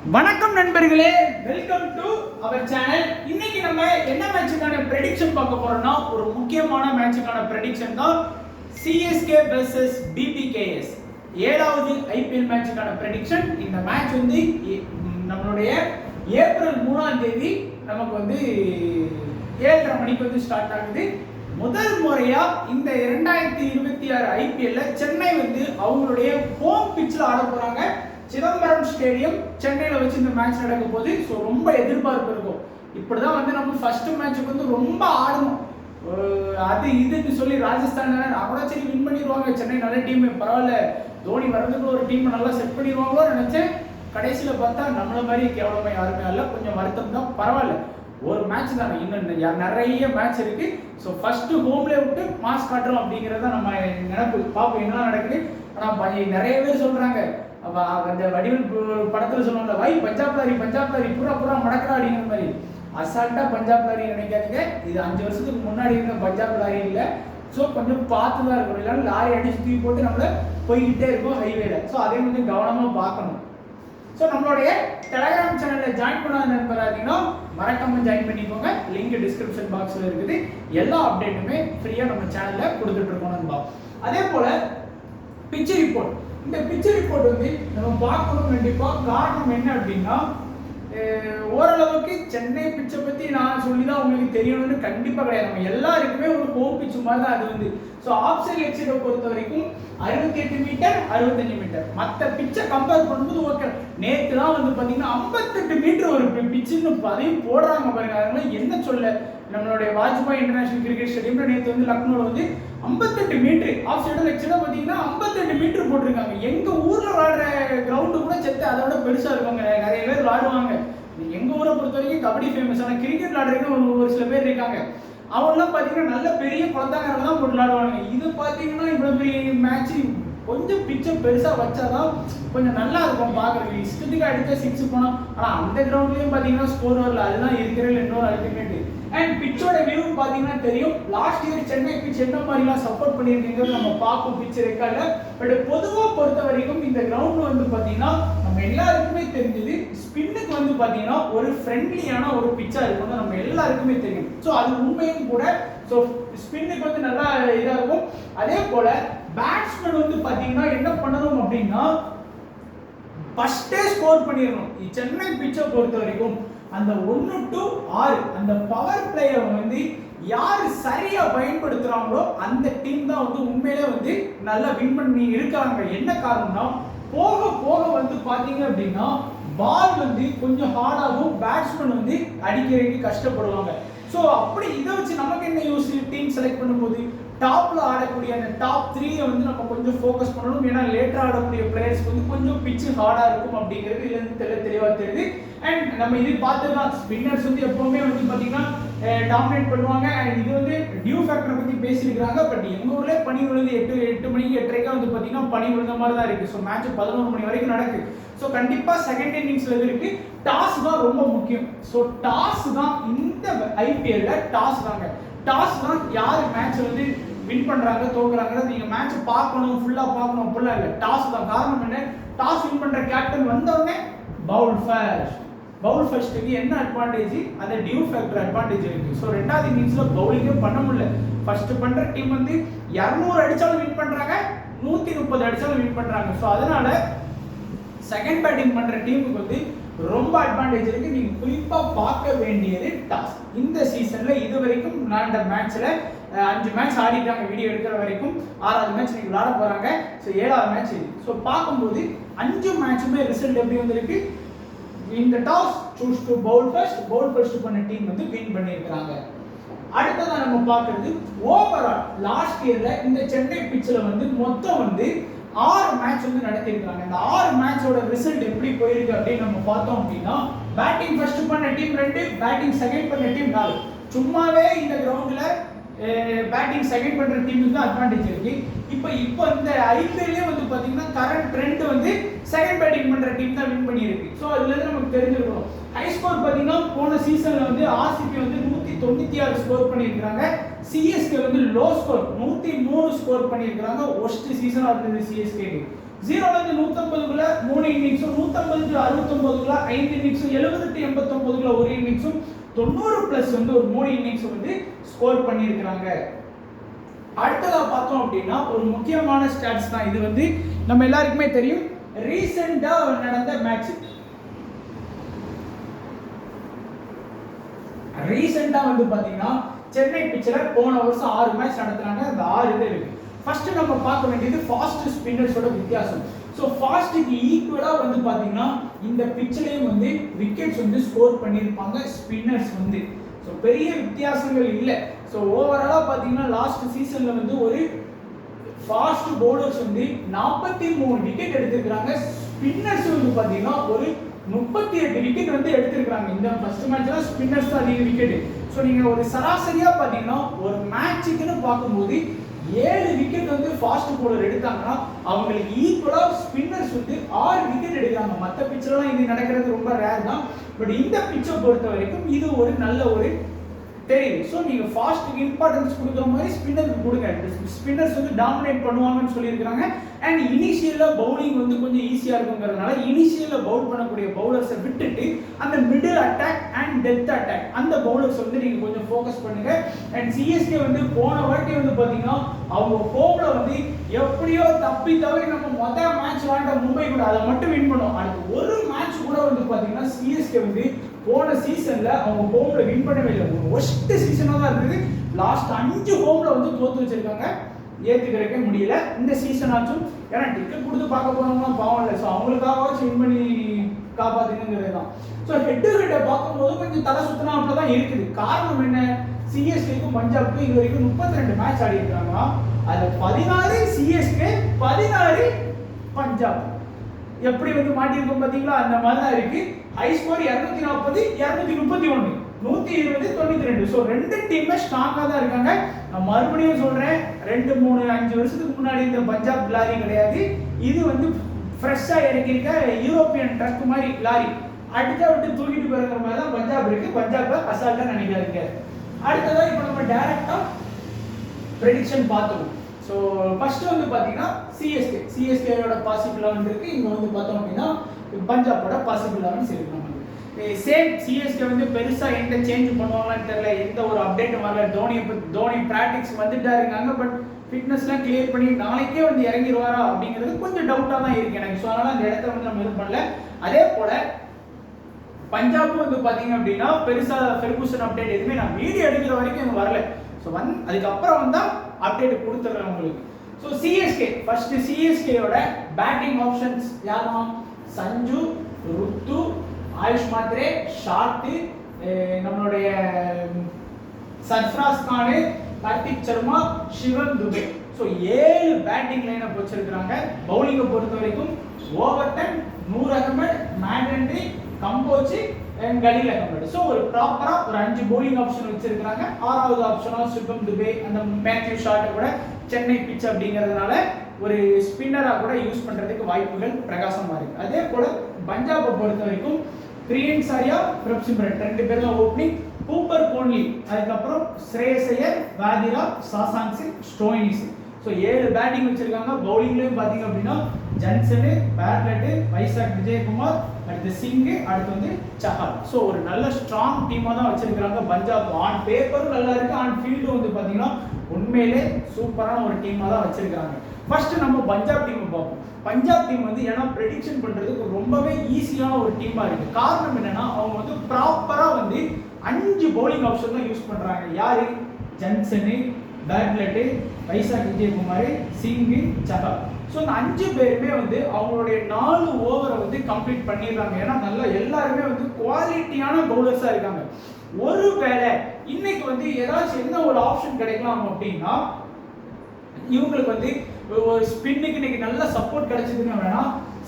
வணக்கம் நண்பர்களே, welcome to our channel. இன்னைக்கு நம்ம என்ன மேட்சுக்கான ப்ரெடிக்ஷன் பார்க்க போறோம்னா, ஒரு முக்கியமான மேட்சுக்கான ப்ரெடிக்ஷன் தான் CSK vs BBKS. 7வது IPL மேட்சுக்கான ப்ரெடிக்ஷன். இந்த மேட்ச் வந்து நம்மளுடைய ஏப்ரல் 3ஆம் தேதி நமக்கு வந்து 7:30 மணிக்கு வந்து ஸ்டார்ட் ஆகுது. முதல் முறையா இந்த 2026 IPL சென்னை வந்து அவங்களுடைய ஹோம் பிட்ச்ல ஆட போறாங்க. சிதம்பரம் ஸ்டேடியம் சென்னையில் வச்சு இந்த மேட்ச் நடக்க போகுது. ஸோ ரொம்ப எதிர்பார்ப்பு இருக்கும். இப்படிதான் வந்து நம்ம ஃபர்ஸ்ட் மேட்சுக்கு வந்து ரொம்ப ஆடணும், அது இதுன்னு சொல்லி ராஜஸ்தான் கூட சரி வின் பண்ணிடுவாங்க, சென்னை நல்ல டீம், பரவாயில்ல தோனி வர்றதுக்கு ஒரு டீம் நல்லா செட் பண்ணிடுவாங்களோ நினைச்சேன். கடைசியில் பார்த்தா நம்மள மாதிரி கேவலமாக யாருமே இல்லை, கொஞ்சம் வருத்தம் தான். பரவாயில்ல, ஒரு மேட்ச் தானே, இன்னும் நிறைய மேட்ச் இருக்கு. ஸோ ஃபர்ஸ்ட் ஹோம்லேயே விட்டு மாஸ் காட்டுறோம் அப்படிங்கிறத நம்ம நினைப்பு பார்ப்போம் என்ன நடக்குது. ஆனால் நிறைய பேர் சொல்றாங்க, அந்த வடிவல் படத்துல சொல்லுவாங்க, வை பஞ்சாப் லாரி பூரா மடக்கிறா அப்படிங்கிற மாதிரி. அசால்ட்டா பஞ்சாப் லாரி நினைக்காதீங்க, இது 5 வருஷத்துக்கு முன்னாடி இருந்த பஞ்சாப் லாரி இல்லை. ஸோ கொஞ்சம் பார்த்து தான் இருக்கணும், இல்லைன்னா லாரி அடிச்சு தூக்கி போட்டு நம்மள போய்கிட்டே இருக்கும் ஹைவேல. ஸோ அதே கொஞ்சம் கவனமாக பார்க்கணும். ஸோ நம்மளுடைய டெலகிராம் சேனலில் ஜாயின் பண்ணாத நண்பர் பார்த்தீங்கன்னா மறக்காம ஜாயின் பண்ணிக்கோங்க. லிங்க் டிஸ்கிரிப்ஷன் பாக்ஸில் இருக்குது. எல்லா அப்டேட்டுமே ஃப்ரீயாக நம்ம சேனலில் கொடுத்துட்டு இருக்கோம் நண்பா. அதே போல பிட்ச் ரிப்போர்ட், இந்த பிட்ச் ரிப்போர்ட் வந்து நம்ம பார்க்கணும் கண்டிப்பாக. காரணம் என்ன அப்படின்னா, ஓரளவுக்கு சென்னை பிட்சை பற்றி நான் சொல்லி தான் உங்களுக்கு தெரியணும்னு கண்டிப்பாக கிடையாது. நம்ம எல்லாருக்குமே ஒரு ஹோம் பிட்ச் மாதிரி தான் அது வந்து. ஸோ ஆஃப் சைட் லெக் சைடை பொறுத்த வரைக்கும் 68 மீட்டர் 65 மீட்டர். மற்ற பிட்சை கம்பேர் பண்ணும்போது ஓகே. நேற்று தான் வந்து பார்த்தீங்கன்னா 58 மீட்டர் ஒரு பிட்சுன்னு அதையும் போடுறாங்க பாருங்க. அதனால என்ன சொல்ல, நம்மளுடைய வாஜ்பாய் இன்டர்நேஷனல் கிரிக்கெட் ஸ்டேடியம்ல நேற்று வந்து லக்னோவில் வந்து 58 மீட்டர் ஆஃப் சைடு லெக் சைடாக பார்த்தீங்கன்னா 58 மீட்டர் போட்டிருக்காங்க. எங்கள் ஊரில் விளாடுற கிரவுண்டு கூட செத்து அதை விட பெருசாக இருக்காங்க. நிறைய பேர் விளாடுவாங்க. எங்கள் ஊரை பொறுத்த வரைக்கும் கபடி ஃபேமஸ், ஆனால் கிரிக்கெட் விளாடுறதுக்கு ஒரு சில பேர் இருக்காங்க. அவங்களாம் பார்த்தீங்கன்னா நல்ல பெரிய குழந்தைங்க தான் போட்டு விளாடுவாங்க. இது பார்த்தீங்கன்னா இவ்வளோ பெரிய மேட்ச் கொஞ்சம் பிச்சை பெருசாக வச்சாதான் கொஞ்சம் நல்லா இருக்கும் பார்க்குறதுக்கு. இஷ்டத்துக்கு அடித்தா 6 போனோம். ஆனால் அந்த கிரவுண்ட்லேயும் பார்த்தீங்கன்னா ஸ்கோர் வரல. அதுதான் இருக்கிறதுல இன்னொரு அல்டிமேட். அண்ட் பிச்சோட வியூ பார்த்தீங்கன்னா தெரியும். லாஸ்ட் இயர் சென்னை பிச் என்ன மாதிரிலாம் சப்போர்ட் பண்ணியிருக்கீங்கிறது நம்ம பார்ப்போம் பிச் ரெக்கார்டில். பட் பொதுவாக பொறுத்த வரைக்கும் இந்த கிரவுண்ட் வந்து பார்த்தீங்கன்னா நம்ம எல்லாருக்குமே தெரிஞ்சது, ஸ்பின்னுக்கு வந்து பார்த்தீங்கன்னா ஒரு ஃப்ரெண்ட்லியான ஒரு பிச்சாக இருக்கும்னு நம்ம எல்லாருக்குமே தெரியும். ஸோ அது உண்மையும் கூட. ஸோ ஸ்பின்னுக்கு வந்து நல்லா இதாக இருக்கும். அதே போல பேட்ஸ்மேன் வந்து பார்த்தீங்கன்னா என்ன பண்ணணும் அப்படின்னா, ஃபர்ஸ்டே ஸ்கோர் பண்ணிடணும். சென்னை பிச்சை பொறுத்த வரைக்கும் அந்த 1 to 6 அந்த பவர் பிளேயை வந்து யார் சரியா பயன்படுத்துறாங்களோ அந்த டீம் தான் வந்து உண்மையிலே வந்து நல்லா வின் பண்ணி இருக்காங்க. என்ன காரணம்னா, போக போக வந்து பாத்தீங்க அப்படின்னா பால் வந்து கொஞ்சம் ஹார்டாகவும் பேட்ஸ்மேன் வந்து அடிக்கிறதுக்கு கஷ்டப்படுவாங்க. ஸோ அப்படி இதை வச்சு நமக்கு என்ன யூஸ், டீம் செலக்ட் பண்ணும்போது டாப்ல ஆடக்கூடிய அந்த டாப் 3 வந்து நம்ம கொஞ்சம் ஃபோக்கஸ் பண்ணணும். ஏன்னா லேட்டரா ஆடக்கூடிய பிளேயர்ஸ்க்கு வந்து கொஞ்சம் பிச்சு ஹார்டா இருக்கும் அப்படிங்கிறது இதுல இருந்து தெளிவாக தெரியுது. அண்ட் நம்ம இது பார்த்துதான் ஸ்பின்னர்ஸ் வந்து எப்பவுமே வந்து பாத்தீங்கன்னா டாமினேட் பண்ணுவாங்க. அண்ட் இது வந்து டியூ ஃபேக்டரை பத்தி பேசியிருக்காங்க. பட் எங்க ஊர்ல பனி விழுந்து 8 மணிக்கு 8:30 வந்து பாத்தீங்கன்னா பனி விழுந்த மாதிரி தான் இருக்கு. ஸோ மேட்ச் 11 மணி வரைக்கும் நடக்குது. ஸோ கண்டிப்பா செகண்ட் இன்னிங்ஸ்ல இருக்கு. டாஸ் தான் ரொம்ப முக்கியம். ஸோ டாஸ் தான் இந்த IPL டாஸ் தாங்க. டாஸ் தான் யார் மேட்ச் வந்து வின் பண்றாங்க தோக்குறாங்க நீங்க மேட்ச் பார்க்கணும், ஃபுல்லா பார்க்கணும் அப்படிலாம் இல்லை. டாஸ் தான் காரணம். என்ன, டாஸ் வின் பண்ற கேப்டன் வந்தவொடனே பவுல் ஃபர்ஸ்ட்டுக்கு என்ன அட்வான்டேஜ், அந்த டியூ ஃபேக்டர் அட்வான்டேஜ் இருக்கு. ஸோ 2வது இன்னிங்ஸ்ல பவுலிங்கே பண்ண முடியல. ஃபர்ஸ்ட் பண்ற டீம் வந்து 200 அடிச்சாலும் வின் பண்றாங்க, 130 அடிச்சாலும் வின் பண்றாங்க. ஸோ அதனால செகண்ட் பேட்டிங் பண்ற டீமுக்கு வந்து ரொம்ப அட்வான்டேஜ் இருக்கு. நீங்க குறிப்பா பார்க்க வேண்டியது டாஸ். இந்த சீசன்ல இது வரைக்கும் நடந்த மேட்ச்ல 5 மேட்ச் ஆடிட்டாங்க வீடியோ எடுக்கிற வரைக்கும். 6வது மேட்ச் நீங்க விளையாட போறாங்க. ஸோ 7வது மேட்ச் இது. ஸோ பார்க்கும்போது 5 மேட்சுமே ரிசல்ட் எப்படி வந்திருக்கு, இந்த toss choose to bowl first பண்ண டீம் வந்து வின் பண்ணியிருக்காங்க. அடுத்ததா நம்ம பார்க்கிறது ஓவரால் லாஸ்ட் இயர்ல இந்த சென்னை பிட்ச்ல வந்து மொத்தம் வந்து 6 மேட்ச் வந்து நடத்திருக்காங்க. இந்த 6 மேட்சோட ரிசல்ட் எப்படி போயிருக்கு அப்படின்னு நம்ம பார்த்தோம் அப்படின்னா, பேட்டிங் ஃபர்ஸ்ட் பண்ண டீம் 2, பேட்டிங் செகண்ட் பண்ண டீம் 4. சும்மாவே இந்த கிரவுண்ட்ல பேட்டிங் செகண்ட் பண்ற டீமுக்கு தான் அட்வான்டேஜ் இருக்கு. இப்போ இந்த ஐபிஎல்லே வந்து பாத்தீங்கன்னா கரண்ட் ட்ரெண்ட் வந்து செகண்ட் பேட்டிங் பண்ற டீம் தான் வின் பண்ணியிருக்கு. ஸோ அதுல இருந்து நமக்கு தெரிஞ்சிருக்கணும். ஹை ஸ்கோர் பாத்தீங்கன்னா போன சீசன்ல வந்து RCB வந்து 196 ஸ்கோர் பண்ணியிருக்காங்க. CSK வந்து லோ ஸ்கோர் 103 ஸ்கோர் பண்ணியிருக்காங்க. ஒஸ்ட் சீசனா இருந்தது CSK. 0ல இருந்து 150குள்ள 3 இன்னிங்ஸும் 150 டு 69குள்ள 5 இன்னிங்ஸும் 70 டு 89குள்ள ஒரு இன்னிங்ஸும் 90 பிளஸ் வந்து ஒரு 3 இன்னிங்ஸ் வந்து ஸ்கோர் பண்ணியிருக்காங்க. அடுத்ததா பார்த்தோம் அப்படின்னா ஒரு முக்கியமான ஸ்டாட்ஸ் தான் இது வந்து நம்ம எல்லாருக்குமே தெரியும். ரீசெண்டா நடந்த மேட்ச், ரீசெண்டா வந்து பாத்தீங்கன்னா சென்னை பிச்சில் போன வருஷம் 6 மேட்ச் நடத்துறாங்க. அந்த 6 இது இருக்கு. ஃபர்ஸ்ட் நம்ம பார்க்க வேண்டியது ஃபாஸ்ட் ஸ்பின்னர்ஸோட வித்தியாசம். ஸோ ஃபாஸ்ட்டுக்கு ஈக்குவலா வந்து பாத்தீங்கன்னா இந்த பிச்சிலையும் வந்து விக்கெட்ஸ் வந்து ஸ்கோர் பண்ணியிருப்பாங்க ஸ்பின்னர்ஸ் வந்து. ஸோ பெரிய வித்தியாசங்கள் இல்லை. ஸோ ஓவராலாக பார்த்தீங்கன்னா லாஸ்ட் சீசன்ல வந்து ஒரு ஃபாஸ்ட் பவுலர்ஸ் வந்து 43 விக்கெட் எடுத்திருக்கிறாங்க. ஸ்பின்னர்ஸ் வந்து பார்த்தீங்கன்னா ஒரு 38 விக்கெட் வந்து எடுத்திருக்காங்க. இந்த ஃபர்ஸ்ட் மேட்ச்ல ஸ்பின்னர்ஸ் தான் அதிக விக்கெட். ஸோ நீங்க ஒரு சராசரியா பார்த்தீங்கன்னா ஒரு மேட்சுக்குன்னு பார்க்கும்போது 7 விக்கெட் வந்து ஃபாஸ்ட் பவுலர் எடுத்தாங்கன்னா அவங்களுக்கு ஈக்குவலா ஸ்பின்னர்ஸ் வந்து 6 விக்கெட் எடுக்கிறாங்க. மற்ற பிச்சர்லாம் இது நடக்கிறது ரொம்ப ரேர் தான். பட் இந்த பிச்சை பொறுத்த வரைக்கும் இது ஒரு நல்ல ஒரு தெரியுது. ஸோ நீங்க ஃபாஸ்ட்டுக்கு இம்பார்ட்டன்ஸ் கொடுக்குற மாதிரி ஸ்பின்னருக்கு கொடுங்க. ஸ்பின்னர்ஸ் வந்து டாமினேட் பண்ணுவாங்கன்னு சொல்லியிருக்காங்க. அண்ட் இனிஷியலாக பவுலிங் வந்து கொஞ்சம் ஈஸியாக இருக்குங்கிறதுனால இனிஷியலாக பவுல் பண்ணக்கூடிய பவுலர்ஸை விட்டுட்டு அந்த middle attack and depth attack அந்த பவுலர்ஸ் வந்து நீங்கள் கொஞ்சம் ஃபோக்கஸ் பண்ணுங்க. அண்ட் சிஎஸ்கே வந்து போன வாட்டி வந்து பார்த்தீங்கன்னா அவங்க ஹோம்ல வந்து எப்படியோ தப்பி தவறி நம்ம மொதல் மேட்ச் விளாண்ட மும்பை கூட அதை மட்டும் வின் பண்ணுவோம். அடுத்து ஒரு மேட்ச் கூட வந்து பார்த்தீங்கன்னா சிஎஸ்கே வந்து போன சீசன்ல அவங்க ஹோம்ல வின் பண்ணவே இல்லை. ஒரு ஒஸ்ட் சீசனா தான் இருந்தது. லாஸ்ட் 5 ஹோம்ல வந்து தோத்து வச்சிருக்காங்க. ஏத்துக்கிறக்க முடியல. இந்த சீசன் ஆச்சும் ஏன்னா டிக்கெட் கொடுத்து பார்க்க போனவங்க பாவம் இல்லை. ஸோ அவங்களுக்காகவாச்சும் வின் பண்ணி காப்பாத்துங்கிறது தான். ஸோ ஹெட் டு ஹெட்டை பார்க்கும்போது கொஞ்சம் தலை சுத்தினாப்புல தான் இருக்குது. காரணம் என்ன? சிஎஸ்கேக்கும் பஞ்சாப்க்கும் இது வரைக்கும் 32 மேட்ச் ஆடி இருக்காங்களா. அதுல 14 சிஎஸ்கே 14 பஞ்சாப். எப்படி வந்து மாட்டிருக்கோம் பாத்தீங்களா? அந்த மாதிரி தான் இருக்கு. High score 240 231 120 92. ஸோ ரெண்டு டீமே ஸ்ட்ராங்கா தான் இருக்காங்க. நான் மறுபடியும் சொல்றேன், 2 3 5 வருஷத்துக்கு முன்னாடி இந்த பஞ்சாப் லாரி கிடையாது. இது வந்து ஃப்ரெஷ்ஷா இறக்கிருக்க யூரோப்பியன் ட்ரக் மாதிரி லாரி அடிச்சா விட்டு தூக்கிட்டு போகிற மாதிரி தான் பஞ்சாப் இருக்கு. பஞ்சாப் அசால்ட்டா நினைக்காதீங்க. அடுத்ததா இப்போ நம்ம டைரக்டா ப்ரெடிக்ஷன் பார்த்தோம். ஸோ ஃபர்ஸ்ட் வந்து பார்த்தீங்கன்னா சிஎஸ்கேயோட பாசிபிள் லெவன் இருக்கு. இங்கே வந்து பார்த்தோம் அப்படின்னா பஞ்சாபோட பாசிபிள் லெவன்ஸ் இருக்கு. நமக்கு சேம் சிஎஸ்கே வந்து பெருசாக எந்த சேஞ்ச் பண்ணுவாங்கன்னு தெரியல. எந்த ஒரு அப்டேட்டும் வரல. தோனி பிராக்டிக்ஸ் வந்துட்டா இருக்காங்க. பட் ஃபிட்னஸ்லாம் கிளியர் பண்ணி நாளைக்கே வந்து இறங்கிடுவாரா அப்படிங்கிறது கொஞ்சம் டவுட்டாக தான் இருக்கு எனக்கு. ஸோ அதனால அந்த இடத்த வந்து நம்ம இது பண்ணல. அதே போல பஞ்சாபும் வந்து பார்த்தீங்க அப்படின்னா பெருசாக ஃபெர்கூசன் அப்டேட் எதுவுமே நான் வீடியோ எடுக்கிற வரைக்கும் எனக்கு வரல. ஸோ அதுக்கப்புறம் வந்தால் அப்டேட் கொடுத்துட்றேன் உங்களுக்கு. ஸோ சிஎஸ்கே ஃபர்ஸ்ட் சிஎஸ்கேயோட பேட்டிங் ஆப்ஷன்ஸ் யாருமா? சஞ்சு, ருத்து, ஆயுஷ் மாத்ரே, ஷார்ட், நம்மளுடைய Sarfaraz Khan, Kartik Sharma, Shivam Dube. So 7 batting lineup வச்சிருக்காங்க. பவுலிங்கை பொறுத்த வரைக்கும் ஓவர்டன், நூர் அகமது, மேட்ரண்ட்ரி, கம்போச்சி, கலீல் அகமது. ஸோ ஒரு ப்ராப்பரா ஒரு 5 பவுலிங் ஆப்ஷன் வச்சிருக்காங்க. 6வது ஆப்ஷனா சிவம் துபே, அந்த மேத்யூ ஷார்ட்டை கூட சென்னை பிச் அப்படிங்கிறதுனால ஒரு ஸ்பின்னரா கூட யூஸ் பண்றதுக்கு வாய்ப்புகள் பிரகாசமா இருக்கு. அதே போல பஞ்சாபை பொறுத்த வரைக்கும் பிரியன் சாரியா, பிரப் சிம்ரன் 2 பேர் தான் ஓப்பனிங். கூப்பர் கோன்லி, அதுக்கப்புறம் Shreyas Iyer, Wadhera, Shashank Singh, Stoinis. So 7 batting வச்சிருக்காங்க. பவுலிங்லயும் பாத்தீங்க அப்படின்னா ஜன்சனு, பேர்லெட்டு, வைசாக் விஜயகுமார், அடுத்து சிங், அடுத்து வந்து சஹால். ஸோ ஒரு நல்ல ஸ்ட்ராங் டீமா தான் வச்சிருக்காங்க பஞ்சாப். ஆன் பேப்பரும் நல்லா இருக்கு, ஆன் ஃபீல்டும் வந்து பாத்தீங்கன்னா உண்மையிலே சூப்பரான ஒரு டீமா தான் வச்சிருக்காங்க. ஃபர்ஸ்ட் நம்ம பஞ்சாப் டீம் பார்ப்போம். பஞ்சாப் டீம் வந்து ஏன்னா ப்ரெடிக்ஷன் பண்றதுக்கு ரொம்பவே ஈஸியான ஒரு டீமா இருக்கு. காரணம் என்னன்னா அவங்க வந்து ப்ராப்பரா வந்து 5 பவுலிங் ஆப்ஷன் தான் யூஸ் பண்றாங்க. யாரு? ஜன்சனு, பேட்லெட்டு, வைசாக் விஜயகுமார், சிங், சஹால். ஸோ இந்த 5 பேருமே வந்து அவங்களுடைய 4 ஓவரை வந்து கம்ப்ளீட் பண்ணிடுறாங்க. ஏன்னா நல்லா எல்லாருமே வந்து குவாலிட்டியான பவுலர்ஸா இருக்காங்க. ஒருவேளை இன்னைக்கு வந்து ஏதாச்சும் என்ன ஒரு ஆப்ஷன் கிடைக்கலாம் அப்படின்னா இவங்களுக்கு வந்து ஒரு ஸ்பின்னுக்கு இன்னைக்கு நல்ல சப்போர்ட் கிடைச்சதுன்னு வேணா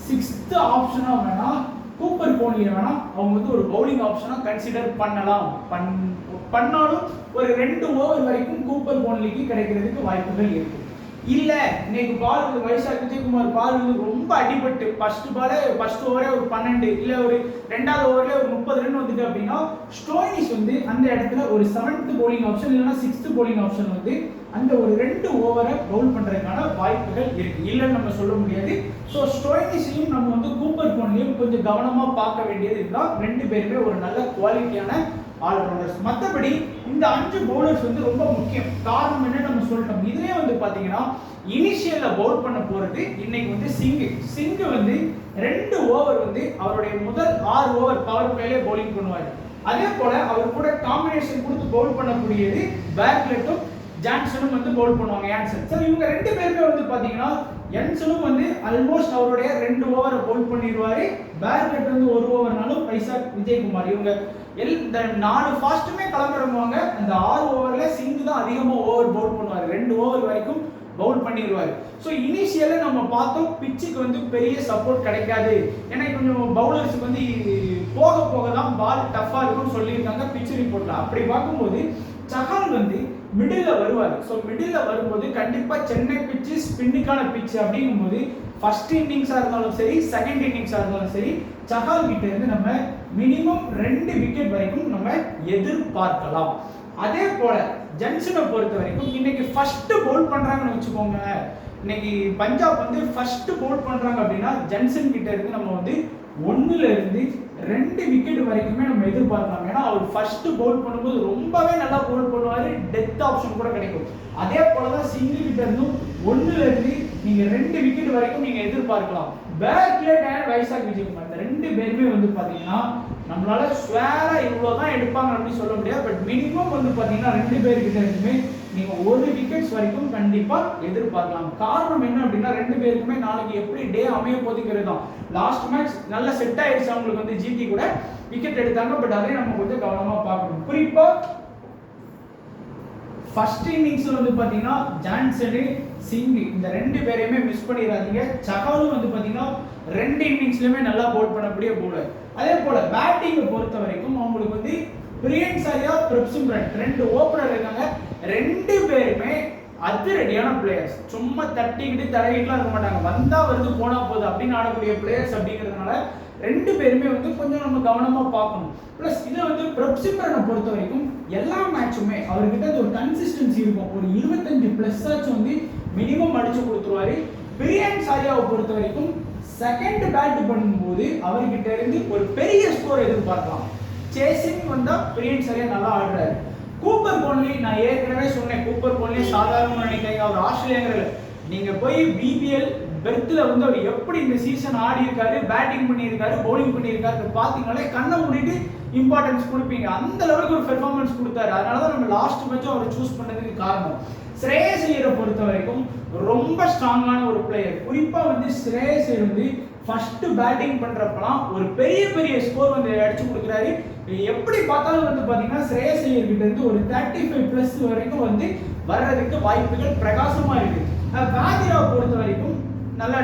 6th ஆப்ஷனா வேணா கூப்பர் கோன்லியை வேணா அவங்க வந்து ஒரு பவுலிங் ஆப்ஷனா கன்சிடர் பண்ணலாம். பண்ணாலும் ஒரு 2 ஓவர் வரைக்கும் கூப்பர் கோன்லிக்கு கிடைக்கிறதுக்கு வாய்ப்புகள் இருக்கு. இல்ல இன்னைக்கு பால் வந்து வைசாக் விஜயகுமார் பால் வந்து ரொம்ப அடிபட்டு ஃபர்ஸ்ட் ஓவரே ஒரு 12 இல்ல ஒரு 2வது ஓவர்ல ஒரு 30 ரன் வந்துட்டு அப்படின்னா ஸ்டோயினிஸ் வந்து அந்த இடத்துல ஒரு 7th பவுலிங் ஆப்ஷன் இல்லைன்னா 6th பவுலிங் ஆப்ஷன் வந்து அந்த ஒரு 2 ஓவரை பவுல் பண்றதுக்கான வாய்ப்புகள் இருக்கு, இல்லைன்னு நம்ம சொல்ல முடியாது. ஸோ ஸ்டோயினிஸையும் நம்ம வந்து கூப்பர் போன்லையும் கொஞ்சம் கவனமா பார்க்க வேண்டியது இதுதான். 2 பேருமே ஒரு நல்ல குவாலிட்டியான ஆல்ரவுண்டர்ஸ். மற்றபடி இந்த 5 பவுலர்ஸ் வந்து ரொம்ப முக்கியம். காரணம் என்ன நம்ம சொல்லிட்டோம். இதுலயே வந்து பாத்தீங்கன்னா இனிஷியல்ல பவுல் பண்ண போறது இன்னைக்கு வந்து சிங் வந்து 2 ஓவர் வந்து அவருடைய முதல் 6 ஓவர் பவர் பிளேலே பவுலிங் பண்ணுவார். அதே போல அவர் கூட காம்பினேஷன் கொடுத்து பவுல் பண்ணக்கூடியது பேக்லெட்டும் ஜான்சனும் வந்து பவுல் பண்ணுவாங்க. யான்சன் சார் இவங்க 2 பேருமே வந்து பாத்தீங்கன்னா யான்சனும் வந்து ஆல்மோஸ்ட் அவருடைய 2 ஓவரை பவுல் பண்ணிடுவாரு. பேக்லெட் வந்து 1 ஓவர்னாலும் வைசாக் விஜயகுமார் இவங்க இந்த 4 ஃபாஸ்ட்டுமே கிளம்புறவங்க அந்த 6 ஓவர்ல சிங் தான் அதிகமா ஓவர் பவுல் பண்ணுவார். 2 ஓவர் வரைக்கும் பவுல் பண்ணிடுவார். ஸோ இனிஷியலா நம்ம பார்த்தோம் பிச்சுக்கு வந்து பெரிய சப்போர்ட் கிடைக்காது, ஏன்னா கொஞ்சம் பவுலர்ஸுக்கு வந்து போக போக தான் பால் டஃபா இருக்கும்னு சொல்லியிருக்காங்க பிச்சு ரிப்போர்ட்ல. அப்படி பார்க்கும்போது சஹால் வந்து மிடில் வருவார். ஸோ மிடில் வரும்போது கண்டிப்பா சென்னை பிச்சு ஸ்பின்னுக்கான பிச்சு அப்படிங்கும்போது ஃபர்ஸ்ட் இன்னிங்ஸா இருந்தாலும் சரி செகண்ட் இன்னிங்ஸா இருந்தாலும் சரி சஹால் கிட்ட இருந்து நம்ம மினிமம் 2 விக்கெட் வரைக்கும் நம்ம எதிர்பார்க்கலாம். அதே போல ஜன்சனை பொறுத்த வரைக்கும் இன்னைக்கு ஃபர்ஸ்ட் பவுல் பண்றாங்கன்னு வச்சுக்கோங்க. இன்னைக்கு பஞ்சாப் வந்து ஃபர்ஸ்ட் பவுல் பண்றாங்க அப்படின்னா ஜன்சன் கிட்ட இருந்து நம்ம வந்து 1ல இருந்து 2 விக்கெட் வரைக்குமே நம்ம எதிர்பார்க்கலாம். ஏன்னா அவர் ஃபர்ஸ்ட் பவுல் பண்ணும்போது ரொம்பவே நல்லா பவுல் பண்ணுவாரு, டெத் ஆப்ஷன் கூட கிடைக்கும். அதே போலதான் சிங் கிட்ட இருந்தும் 1ல இருந்து நீங்க 2 விக்கெட் வரைக்கும் நீங்க எதிர்பார்க்கலாம். பேக்லெட் அண்ட் வைசாக் விஜயகுமார் இந்த 2 பேருமே வந்து பாத்தீங்கன்னா நம்மளால ஸ்வேரா இவ்வளவுதான் எடுப்பாங்க அப்படின்னு சொல்ல முடியாது. பட் மினிமம் வந்து பாத்தீங்கன்னா 2 பேர்கிட்ட இருந்துமே நீங்க 1 விக்கெட்ஸ் வரைக்கும் கண்டிப்பா எதிர்பார்க்கலாம். காரணம் என்ன அப்படின்னா 2 பேருக்குமே நாளைக்கு எப்படி டே அமைய போதுங்கிறது தான். லாஸ்ட் மேட்ச் நல்ல செட் ஆயிடுச்சு அவங்களுக்கு வந்து ஜிடி கூட விக்கெட் எடுத்தாங்க. பட் அதையும் நம்ம கொஞ்சம் கவனமா பார்க்கணும். குறிப்பா ஃபர்ஸ்ட் இன்னிங்ஸ்ல வந்து பாத்தீங்கன்னா ஜான்சன் சிங் இந்த 2 பேரையுமே மிஸ் பண்ணிடாதீங்க. சஹாலும் வந்து பாத்தீங்கன்னா 2 இன்னிங்ஸ்லயுமே நல்லா பவுல் பண்ணக்கூடிய பவுலர். அதே போல பேட்டிங்கை பொறுத்த வரைக்கும் அவங்களுக்கு வந்து பிரியன் சாரியா பிரப்சிம்ரன் 2 ஓபனர் இருக்காங்க. 2 பேருமே அதிரடியான பிளேயர்ஸ். சும்மா தட்டிக்கிட்டு தடவிட்டுலாம் இருக்க மாட்டாங்க. வந்தா வருது போனா போகுது அப்படின்னு ஆடக்கூடிய பிளேயர்ஸ் அப்படிங்கிறதுனால 2 பேருமே வந்து கொஞ்சம் நம்ம கவனமா பார்க்கணும். பிளஸ் இதில் வந்து பிரப்சிம்ரனை பொறுத்த வரைக்கும் எல்லா மேட்சுமே அவர்கிட்ட ஒரு கன்சிஸ்டன்சி இருக்கும். ஒரு 25+ ஆச்சும் வந்து மினிமம் அடிச்சு கொடுத்துருவாரு. பிரியன் சாரியாவை பொறுத்த வரைக்கும் செகண்ட் பேட் பண்ணும்போது அவர்கிட்ட இருந்து ஒரு பெரிய ஸ்கோர் எதிர்பார்க்கலாம். சேசிங் வந்தா பிரியன் சாரியா நல்லா ஆடுறாரு. கூப்பர் போன்லி நான் ஏற்கனவே சொன்னேன், கூப்பர் போன்லி சாதாரண நினைக்கிறீங்க. அவர் ஆஸ்திரேலியாங்கிற நீங்க போய் பிபிஎல் பெர்த்ல வந்து அவர் எப்படி இந்த சீசன் ஆடி இருக்காரு, பேட்டிங் பண்ணியிருக்காரு, பவுலிங் பண்ணியிருக்காரு பார்த்தீங்கன்னாலே கண்ணை மூடிட்டு இம்பார்ட்டன்ஸ் கொடுப்பீங்க. அந்த லெவலுக்கு ஒரு பெர்ஃபார்மன்ஸ் கொடுத்தாரு. அதனாலதான் நம்ம லாஸ்ட் மேட்சும் அவரை சூஸ் பண்ணதுக்கு காரணம். ஸ்ரேயஸ் ஐயரை பொறுத்த வரைக்கும் ரொம்ப ஸ்ட்ராங்கான ஒரு பிளேயர். குறிப்பா வந்து ஸ்ரேயஸ் ஐயர் வந்து ஃபர்ஸ்ட் பேட்டிங் பண்றப்பலாம் ஒரு பெரிய பெரிய ஸ்கோர் வந்து அடிச்சு கொடுக்குறாரு. எப்படி பார்த்தாலும் வந்து பாத்தீங்கன்னா ஸ்ரேயஸ் ஐயர் கிட்ட இருந்து ஒரு 35+ வரைக்கும் வந்து வர்றதுக்கு வாய்ப்புகள் பிரகாசமா இருக்கு. வாதிராவை பொறுத்த வரைக்கும் நல்லா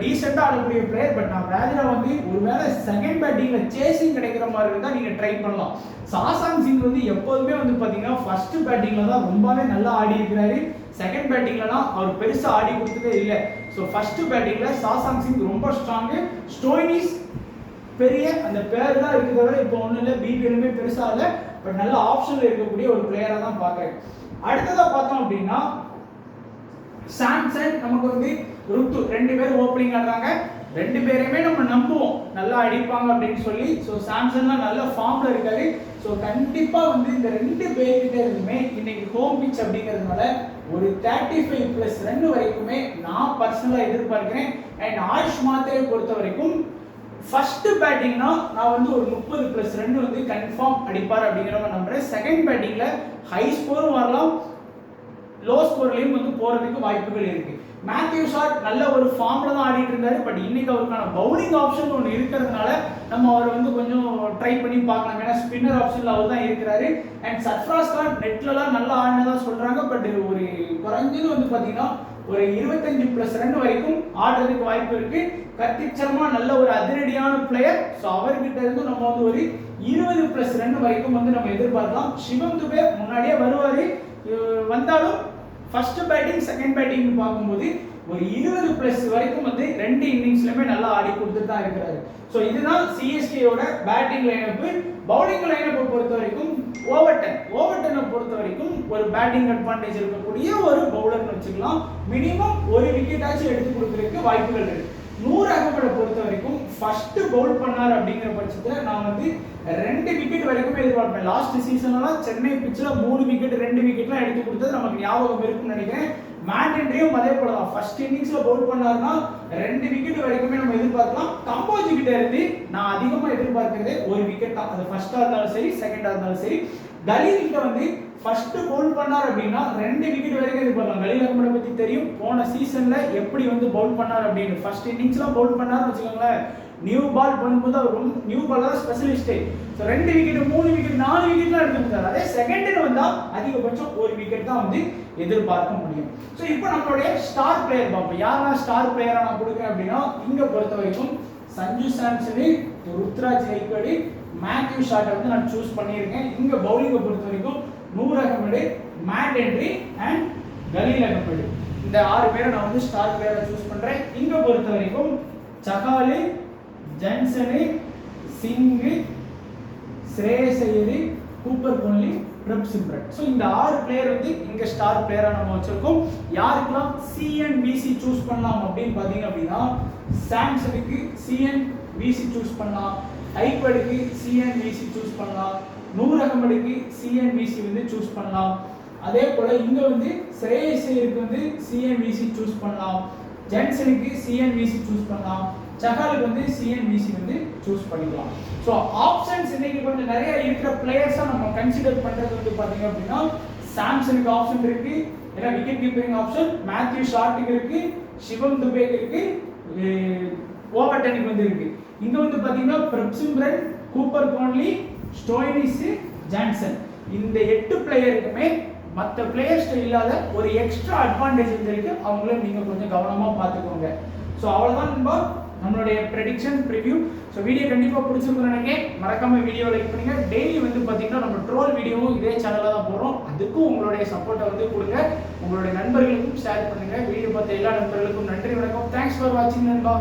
டீசெண்டா ஆடக்கூடிய பிளேயர். பட் நான் வாதிரா வந்து ஒருவேளை செகண்ட் பேட்டிங்ல சேசிங் கிடைக்கிற மாதிரி இருந்தா நீங்க ட்ரை பண்ணலாம். சாசாங் சிங் வந்து எப்போதுமே வந்து பாத்தீங்கன்னா ஃபர்ஸ்ட் பேட்டிங்ல தான் ரொம்பவே நல்லா ஆடி இருக்கிறாரு. செகண்ட் பேட்டிங்லலாம் அவர் பெருசா ஆடி கொடுத்ததே இல்லை. ஸோ ஃபர்ஸ்ட் பேட்டிங்ல சாசாங் சிங் ரொம்ப ஸ்ட்ராங்கு. ஸ்டோயினிஸ் பெரிய அந்த பேர் தான் இருக்கிறத இப்போ ஒன்றும் இல்லை, பிபிஎலுமே பெருசா இல்லை. பட் நல்ல ஆப்ஷன்ல இருக்கக்கூடிய ஒரு பிளேயரா தான் பார்க்குறேன். அடுத்ததா பார்த்தோம் அப்படின்னா சாம்சன் நமக்கு வந்து ருத்து 2 பேரும் ஓப்பனிங் ஆடுறாங்க. 2 பேரையுமே நம்ம நம்புவோம் நல்லா அடிப்பாங்க அப்படின்னு சொல்லி. ஸோ சாம்சன்லாம் நல்ல ஃபார்ம்ல இருக்காரு. ஸோ கண்டிப்பா வந்து இந்த 2 பேர்கிட்ட இருந்துமே இன்னைக்கு ஹோம் பிச் அப்படிங்கிறதுனால ஒரு 35+ ரன் வரைக்குமே நான் பர்சனலா எதிர்பார்க்கிறேன். அண்ட் ஆயுஷ் மாத்திரை பொறுத்த வரைக்கும் ஃபர்ஸ்ட் பேட்டிங்னா நான் வந்து ஒரு 30+ ரன் வந்து கன்ஃபார்ம் அடிப்பார் அப்படிங்கிற மாதிரி நம்புறேன். செகண்ட் பேட்டிங்ல ஹை ஸ்கோரும் வரலாம், லோ ஸ்கோர்லயும் வந்து போறதுக்கு வாய்ப்புகள் இருக்கு. மேத்யூ ஷாட் நல்ல ஒரு ஃபார்ம்ல தான் ஆடிட்டு இருந்தாரு. பட் இன்னைக்கு அவருக்கான பவுலிங் ஆப்ஷன் ஒன்று இருக்கிறதுனால நம்ம அவரை வந்து கொஞ்சம் ட்ரை பண்ணி பார்க்கலாம். ஏன்னா ஸ்பின்னர் ஆப்ஷன்ல அவர் தான் இருக்கிறாரு. அண்ட் சர்ஃப்ராஸ் கான் நெட்லலாம் நல்லா ஆடினதா சொல்றாங்க. பட் ஒரு குறைஞ்சது வந்து பாத்தீங்கன்னா ஒரு 25+ ரன் வரைக்கும் ஆடுறதுக்கு வாய்ப்பு இருக்கு. கார்த்திக் சர்மா நல்ல ஒரு அதிரடியான பிளேயர். ஸோ அவர்கிட்ட இருந்து நம்ம வந்து ஒரு 20+ ரன் வரைக்கும் வந்து நம்ம எதிர்பார்க்கலாம். சிவம் துபே முன்னாடியே வருவாரு, வந்தாலும் ஃபர்ஸ்ட் பேட்டிங் செகண்ட் பேட்டிங் பார்க்கும்போது ஒரு 20+ வரைக்கும் வந்து 2 இன்னிங்ஸ்லயுமே நல்லா ஆடி கொடுத்துட்டு தான் இருக்கிறாரு. ஸோ இதுதான் சிஎஸ்கேயோட பேட்டிங் லைனப். பவுலிங் லைனப்பை பொறுத்த வரைக்கும் ஓவர்டனை பொறுத்த வரைக்கும் ஒரு பேட்டிங் அட்வான்டேஜ் இருக்கக்கூடிய ஒரு பவுலர்னு வச்சுக்கலாம். மினிமம் ஒரு விக்கெட் ஆச்சும் எடுத்து கொடுக்கறதுக்கு வாய்ப்புகள் இருக்கு. நூர் அகமடை பொறுத்த வரைக்கும் ஃபர்ஸ்ட் பவுல் பண்ணார் அப்படிங்கிற பட்சத்தில் நான் வந்து 2 விக்கெட் வரைக்கும் எதிர்பார்ப்பேன். லாஸ்ட் சீசன்லாம் சென்னை பிச்சில் 3 விக்கெட் 2 விக்கெட்லாம் எடுத்து கொடுத்தது நமக்கு ஞாபகம் இருக்குன்னு நினைக்கிறேன். மேட் ஹென்ரியும் அதே போல தான் ஃபர்ஸ்ட் இன்னிங்ஸ்ல பவுல் பண்ணாருன்னா 2 விக்கெட் வரைக்குமே நம்ம எதிர்பார்க்கலாம். கம்போஜ் கிட்ட இருந்து நான் அதிகமா எதிர்பார்க்கிறதே 1 விக்கெட் தான். அது ஃபர்ஸ்டா இருந்தாலும் சரி செகண்டா இருந்தாலும் சரி. கலீல் கிட்ட வந்து ஃபர்ஸ்ட் பவுல் பண்ணார் அப்படின்னா 2 விக்கெட் வரைக்கும் எதிர்பார்க்கலாம். கலீல் அகமடை பத்தி தெரியும், போன சீசன்ல எப்படி வந்து பவுல் பண்ணார் அப்படின்னு. ஃபர்ஸ்ட் இன்னிங்ஸ்ல பவுல் பண்ணாருன்னு வச்சுக்கோங்களேன், நியூ பால் பண்ணும்போது அவர் new bowler specialist. So 2 wicket 3 wicket 4 விக்கெட்லாம் எடுத்துக்கிட்டாரு. அதே செகண்ட் வந்தா அதிகபட்சம் 1 விக்கெட் தான் வந்து எதிர்பார்க்க முடியும். ஸோ இப்போ நம்மளுடைய ஸ்டார் பிளேயர் பார்ப்போம். யாரெல்லாம் ஸ்டார் பிளேயரா நான் கொடுக்குறேன் அப்படின்னா, இங்க பொறுத்த வரைக்கும் சஞ்சு சாம்சனு, ருத்ராஜ் கெய்க்வாட், மேத்யூ ஷாட்டை வந்து நான் சூஸ் பண்ணியிருக்கேன். இங்க பவுலிங்கை பொறுத்த வரைக்கும் Noor Ahmad, Matt Henry and Khaleel Ahmed, இந்த 6 பேரை நான் வந்து ஸ்டார் பிளேயரா சூஸ் பண்றேன். இங்க பொறுத்த வரைக்கும் சகாலு, ஜான்சனு, சிங்கு, ஸ்ரேயஸ் ஐயர், கூப்பர் கோன்லி, பிரப் சிம்ரன். ஸோ இந்த 6 பிளேயர் வந்து இங்க ஸ்டார் பிளேயரா நம்ம வச்சிருக்கோம். யாருக்கெல்லாம் சிஎன்விசி சூஸ் பண்ணலாம் அப்படின்னு பாத்தீங்க அப்படின்னா, சாம்சனுக்கு சிஎன்விசி சூஸ் பண்ணலாம், ஐக்வடுக்கு சிஎன்விசி சூஸ் பண்ணலாம், நூர் அகமடுக்கு சிஎன்விசி வந்து சூஸ் பண்ணலாம். அதே போல இங்க வந்து ஸ்ரேயஸ் ஐயருக்கு வந்து சிஎன்விசி சூஸ் பண்ணலாம், ஜான்சனுக்கு சிஎன்விசி சூஸ் பண்ணலாம், சகாலுக்கு வந்து சிஎன்விசி வந்து சூஸ் பண்ணிக்கலாம். ஸோ ஆப்ஷன்ஸ் இன்னைக்கு கொஞ்சம் நிறைய இருக்கிற பிளேயர்ஸா நம்ம கன்சிடர் பண்றது வந்து பாத்தீங்க அப்படின்னா, சாம்சனுக்கு ஆப்ஷன் இருக்கு, ஏன்னா விக்கெட் கீப்பரிங் ஆப்ஷன், மேத்யூ ஷார்ட்டுக்கு இருக்கு, சிவம் துபேக்கு இருக்கு, ஓவர்டனுக்கு வந்து இருக்கு. இங்க வந்து பாத்தீங்கன்னா பிரப் சிம்ரன், கூப்பர் கோன்லி, ஸ்டோய்னிஸ், ஜான்சன், இந்த 8 பிளேயருக்குமே மற்ற பிளேயர்ஸ்ட இல்லாத ஒரு எக்ஸ்ட்ரா அட்வான்டேஜ் இருக்கு. அவங்களும் நீங்க கொஞ்சம் கவனமா பார்த்துக்கோங்க. ஸோ அவ்வளவுதான் நம்மளுடைய ப்ரெடிக்ஷன் ப்ரிவ்யூ. ஸோ வீடியோ கண்டிப்பாக பிடிச்சிருக்குன்னு நினைக்கிறேன். மறக்காம வீடியோ லைக் பண்ணுங்க. டெய்லி வந்து பார்த்தீங்கன்னா நம்ம ட்ரோல் வீடியோவும் இதே சேனலில் தான் போகிறோம். அதுக்கும் உங்களுடைய சப்போர்ட்டை வந்து கொடுங்க. உங்களுடைய நண்பர்களுக்கும் ஷேர் பண்ணுங்க. வீடியோ பார்த்த எல்லா நண்பர்களுக்கும் நன்றி, வணக்கம். தேங்க்ஸ் ஃபார் வாட்சிங் நண்பா.